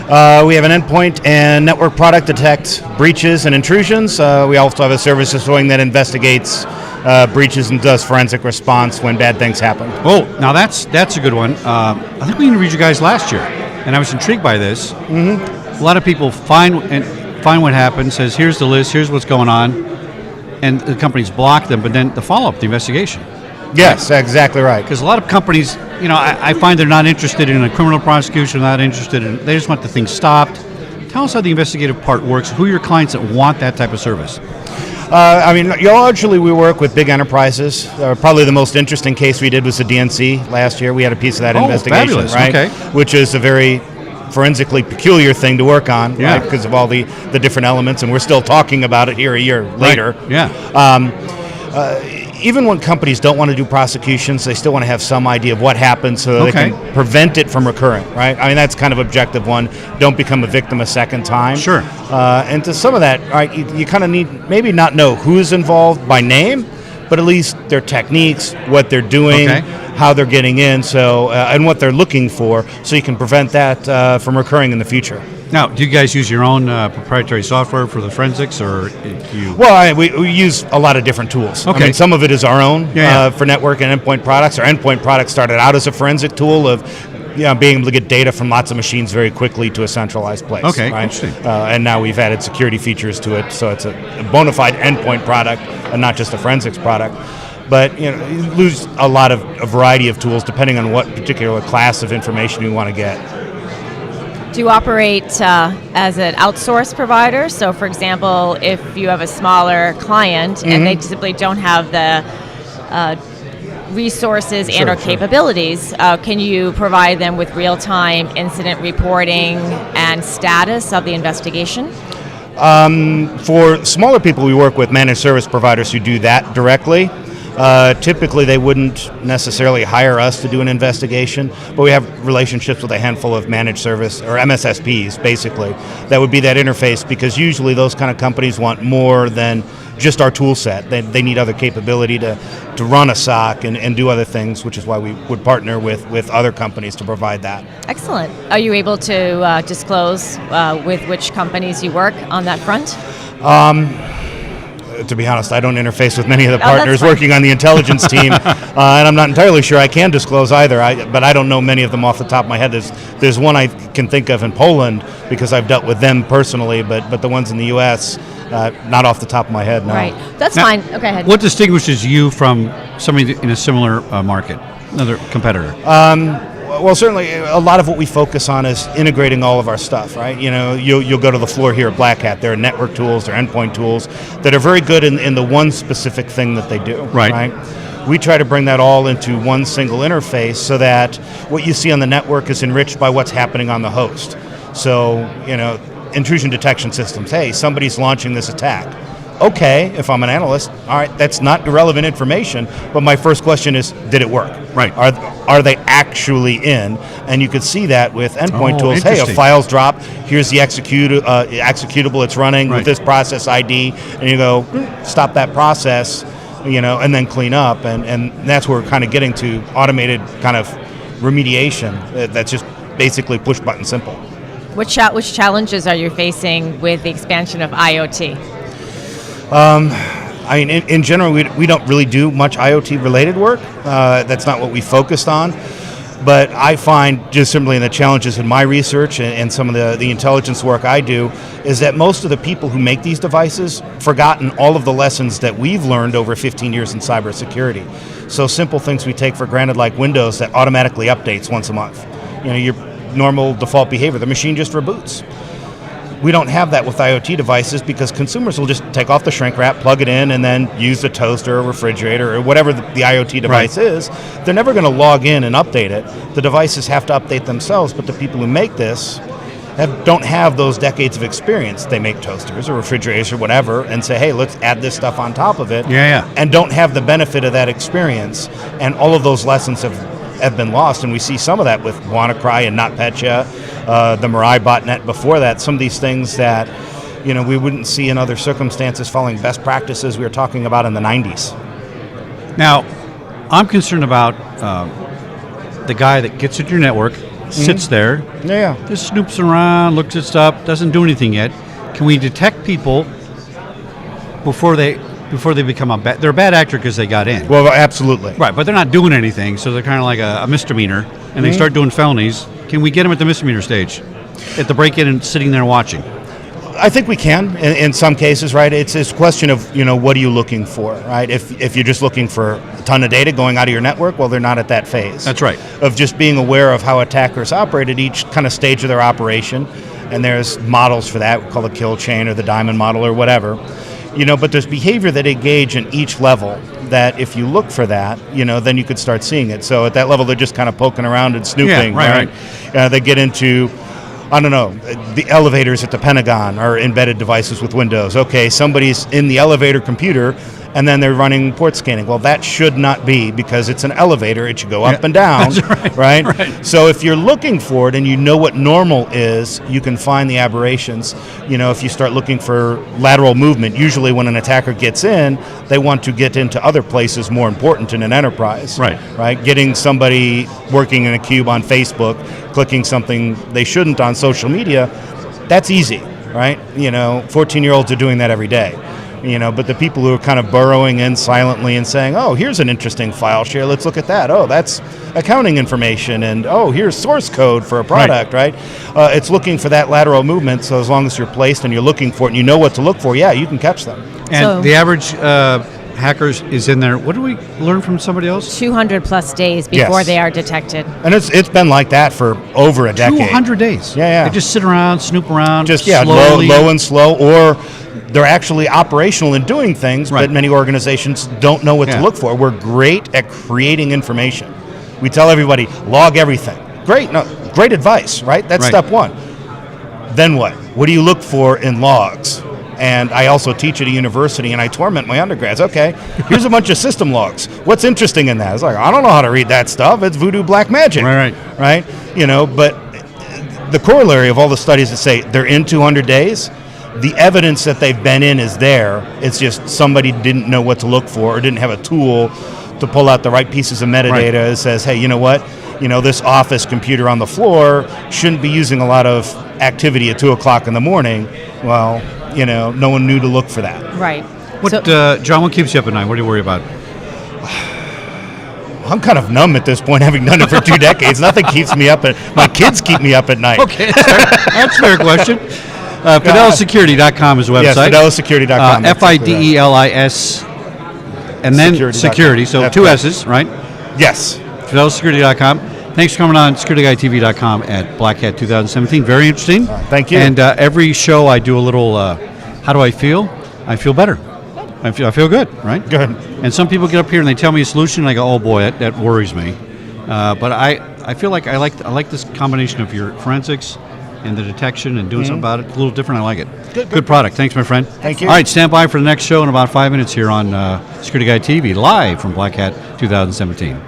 We have an endpoint and network product that detects breaches and intrusions. We also have a service deploying that investigates breaches and does forensic response when bad things happen. Oh, now that's a good one. I think we interviewed you guys last year, and I was intrigued by this. Mm-hmm. A lot of people find what happened, says here's the list, here's what's going on, and the companies block them. But then the follow-up, the investigation. Yes, exactly right. Because a lot of companies, I find they're not interested in a criminal prosecution, not interested in, they just want the thing stopped. Tell us how the investigative part works, who are your clients that want that type of service? Largely we work with big enterprises. Probably the most interesting case we did was the DNC last year. We had a piece of that investigation, fabulous. Right? Okay. Which is a very forensically peculiar thing to work on, yeah. Right? Because of all the different elements, and we're still talking about it here a year later. Right. Yeah. Even when companies don't want to do prosecutions, they still want to have some idea of what happened so they can prevent it from recurring, right? I mean, that's kind of objective one. Don't become a victim a second time. Sure. And to some of that, right, you kind of need maybe not know who's involved by name, but at least their techniques, what they're doing, how they're getting in, so and what they're looking for, so you can prevent that from recurring in the future. Now, do you guys use your own proprietary software for the forensics, or you? Well, we use a lot of different tools. Okay. I mean, some of it is our own Yeah. For network and endpoint products. Our endpoint product started out as a forensic tool of being able to get data from lots of machines very quickly to a centralized place. Okay, right? interesting. And now we've added security features to it, so it's a bona fide endpoint product and not just a forensics product. But you lose a variety of tools depending on what particular class of information you want to get. Do you operate as an outsourced provider? So, for example, if you have a smaller client and they simply don't have the resources and or capabilities, can you provide them with real-time incident reporting and status of the investigation? For smaller people, we work with managed service providers who do that directly. Typically, they wouldn't necessarily hire us to do an investigation, but we have relationships with a handful of managed service, or MSSPs, basically, that would be that interface, because usually those kind of companies want more than just our tool set. They need other capability to run a SOC and do other things, which is why we would partner with other companies to provide that. Excellent. Are you able to disclose with which companies you work on that front? To be honest, I don't interface with many of the partners working on the intelligence team, and I'm not entirely sure I can disclose either, but I don't know many of them off the top of my head. There's one I can think of in Poland because I've dealt with them personally, but the ones in the U.S., not off the top of my head, no. Right, that's fine. Okay, ahead. What distinguishes you from somebody in a similar market, another competitor? Well, certainly a lot of what we focus on is integrating all of our stuff, right? You'll go to the floor here at Black Hat. There are network tools, there are endpoint tools that are very good in the one specific thing that they do, right? We try to bring that all into one single interface so that what you see on the network is enriched by what's happening on the host. So, intrusion detection systems, hey, somebody's launching this attack. Okay, if I'm an analyst, all right, that's not irrelevant information, but my first question is, did it work? Right. Are they actually in? And you could see that with endpoint tools. Hey, a file's dropped, here's the executable it's running with this process ID, and you go, stop that process, and then clean up, and that's where we're kind of getting to automated kind of remediation that's just basically push button simple. Which challenges are you facing with the expansion of IoT? In general, we don't really do much IoT-related work. That's not what we focused on. But I find, just simply in the challenges in my research and some of the intelligence work I do, is that most of the people who make these devices forgotten all of the lessons that we've learned over 15 years in cybersecurity. So simple things we take for granted, like Windows that automatically updates once a month. Your normal default behavior, the machine just reboots. We don't have that with IoT devices because consumers will just take off the shrink wrap, plug it in, and then use the toaster or refrigerator or whatever the IoT device is. They're never going to log in and update it. The devices have to update themselves, but the people who make this don't have those decades of experience. They make toasters or refrigerators or whatever and say, hey, let's add this stuff on top of it, and don't have the benefit of that experience. And all of those lessons have been lost, and we see some of that with WannaCry and NotPetya, the Mirai botnet before that, some of these things that we wouldn't see in other circumstances following best practices we were talking about in the 90s. Now, I'm concerned about the guy that gets at your network, sits there, Yeah. just snoops around, looks at stuff, doesn't do anything yet. Can we detect people before they become they're a bad actor because they got in? Well, absolutely. Right, but they're not doing anything, so they're kind of like a misdemeanor, and they start doing felonies. Can we get them at the misdemeanor stage, at the break-in and sitting there watching? I think we can in some cases, right? It's a question of, what are you looking for, right? If you're just looking for a ton of data going out of your network, well, they're not at that phase. That's right. Of just being aware of how attackers operate at each kind of stage of their operation, and there's models for that, we call the kill chain or the diamond model or whatever. But there's behavior that engage in each level that if you look for that, then you could start seeing it. So at that level, they're just kind of poking around and snooping, right. They get into, I don't know, the elevators at the Pentagon are embedded devices with Windows. Okay, somebody's in the elevator computer, and then they're running port scanning. Well, that should not be, because it's an elevator. It should go up and down, that's right? Right. So if you're looking for it and you know what normal is, you can find the aberrations. If you start looking for lateral movement, usually when an attacker gets in, they want to get into other places more important in an enterprise. Right? Getting somebody working in a cube on Facebook, clicking something they shouldn't on social media, that's easy, right? 14-year-olds are doing that every day. But the people who are kind of burrowing in silently and saying, oh, here's an interesting file share, let's look at that. Oh, that's accounting information, and oh, here's source code for a product, right? It's looking for that lateral movement, so as long as you're placed and you're looking for it and you know what to look for, you can catch them. And the average hackers is in there. What do we learn from somebody else? 200 plus days before Yes. they are detected. And it's been like that for over a decade. 200 days. Yeah. They just sit around, snoop around, Just slowly. low and slow, or they're actually operational in doing things, Right. but many organizations don't know what to Yeah. look for. We're great at creating information. We tell everybody, log everything. Great advice, right? That's Right. step one. Then what? What do you look for in logs? And I also teach at a university, and I torment my undergrads. Okay, here's a bunch of system logs. What's interesting in that? It's like, I don't know how to read that stuff. It's voodoo black magic. Right. But the corollary of all the studies that say they're in 200 days, the evidence that they've been in is there. It's just somebody didn't know what to look for or didn't have a tool to pull out the right pieces of metadata that says, hey, you know what? This office computer on the floor shouldn't be using a lot of activity at 2 o'clock in the morning. Well, no one knew to look for that. Right. John, what keeps you up at night? What do you worry about? I'm kind of numb at this point, having done it for 2 decades. Nothing keeps me up. My kids keep me up at night. Okay, that's a fair question. FidelisSecurity.com is the website. Yes, FidelisSecurity.com. FIDELIS, and then security, so That's 2 right. S's, right? Yes. FidelisSecurity.com. Thanks for coming on SecurityGuyTV.com at Black Hat 2017. Very interesting. Thank you. And every show I do a little, how do I feel? I feel better. I feel good, right? Good. And some people get up here and they tell me a solution, and I go, oh boy, that worries me. But I feel like I like this combination of your forensics and the detection and doing something about it. A little different. I like it. Good product. Thanks, my friend. Thank you. All right, stand by for the next show in about 5 minutes here on Security Guy TV, live from Black Hat 2017.